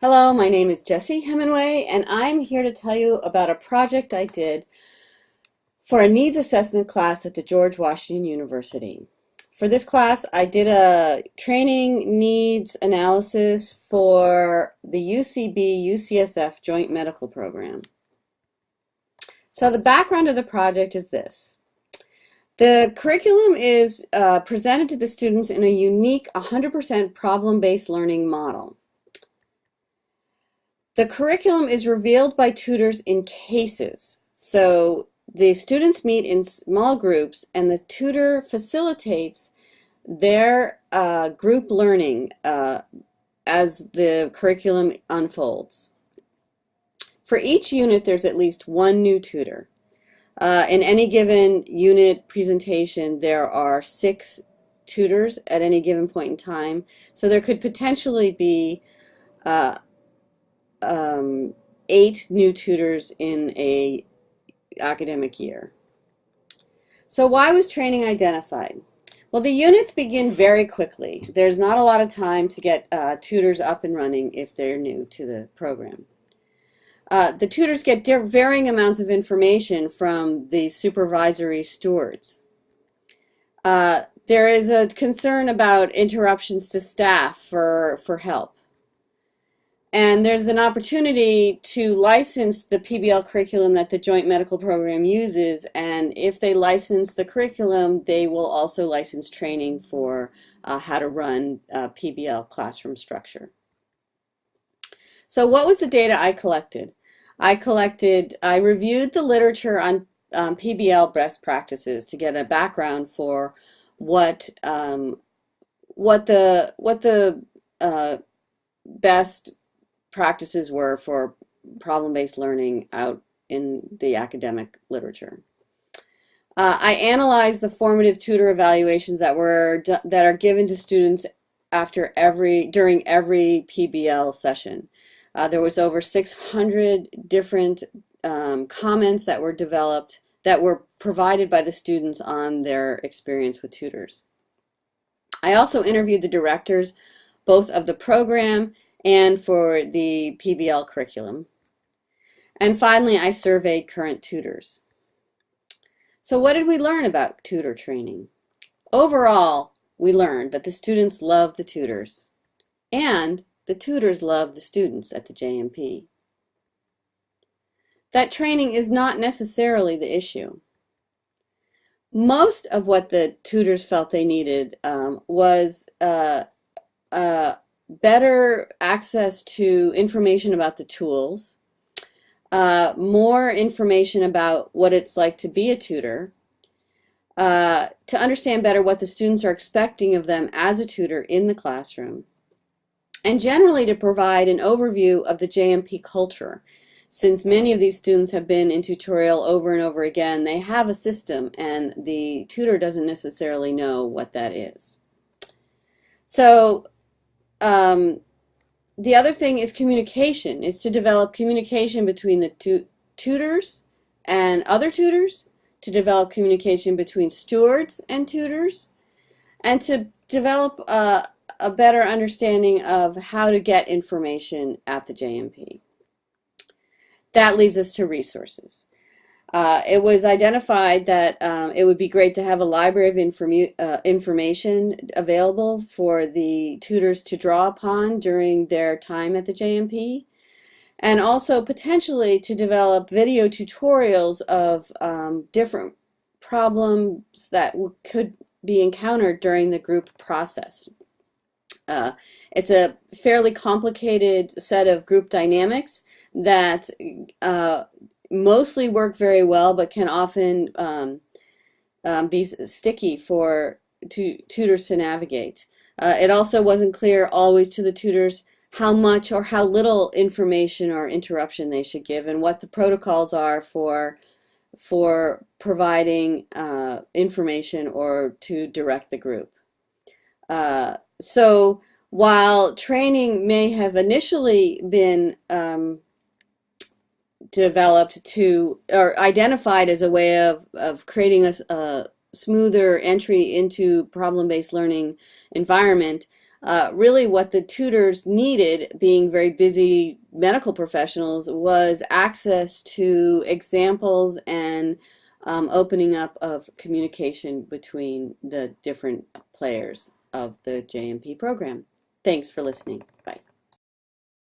Hello, my name is Jessie Hemingway, and I'm here to tell you about a project I did for a needs assessment class at the George Washington University. For this class, I did a training needs analysis for the UCB-UCSF Joint Medical Program. So the background of the project is this. The curriculum is presented to the students in a unique 100% problem-based learning model. The curriculum is revealed by tutors in cases. So the students meet in small groups and the tutor facilitates their group learning as the curriculum unfolds. For each unit, there's at least one new tutor. In any given unit presentation, there are 6 tutors at any given point in time. So there could potentially be 8 new tutors in a academic year. So why was training identified? Well, the units begin very quickly. There's not a lot of time to get tutors up and running if they're new to the program. The tutors get varying amounts of information from the supervisory stewards. There is a concern about interruptions to staff for help. And there's an opportunity to license the PBL curriculum that the Joint Medical Program uses, and if they license the curriculum, they will also license training for how to run PBL classroom structure. So what was the data I collected? I reviewed the literature on PBL best practices to get a background for what the best practices were for problem-based learning out in the academic literature. I analyzed the formative tutor evaluations that are given to students during every PBL session. There was over 600 different comments that were developed that were provided by the students on their experience with tutors. I also interviewed the directors both of the program and for the PBL curriculum. And finally, I surveyed current tutors. So what did we learn about tutor training? Overall, we learned that the students love the tutors, and the tutors love the students at the JMP. That training is not necessarily the issue. Most of what the tutors felt they needed was better access to information about the tools, more information about what it's like to be a tutor, to understand better what the students are expecting of them as a tutor in the classroom, and generally to provide an overview of the JMP culture. Since many of these students have been in tutorial over and over again, they have a system and the tutor doesn't necessarily know what that is. So the other thing is communication, is to develop communication between the tutors and other tutors, to develop communication between stewards and tutors, and to develop a better understanding of how to get information at the JMP. That leads us to resources. It was identified that it would be great to have a library of information available for the tutors to draw upon during their time at the JMP, and also potentially to develop video tutorials of different problems that could be encountered during the group process. It's a fairly complicated set of group dynamics that mostly work very well, but can often be sticky for tutors to navigate. It also wasn't clear always to the tutors how much or how little information or interruption they should give, and what the protocols are for providing information or to direct the group. So while training may have initially been developed or identified as a way of creating a smoother entry into problem-based learning environment, Really what the tutors needed, being very busy medical professionals, was access to examples and opening up of communication between the different players of the JMP program. Thanks for listening. Bye.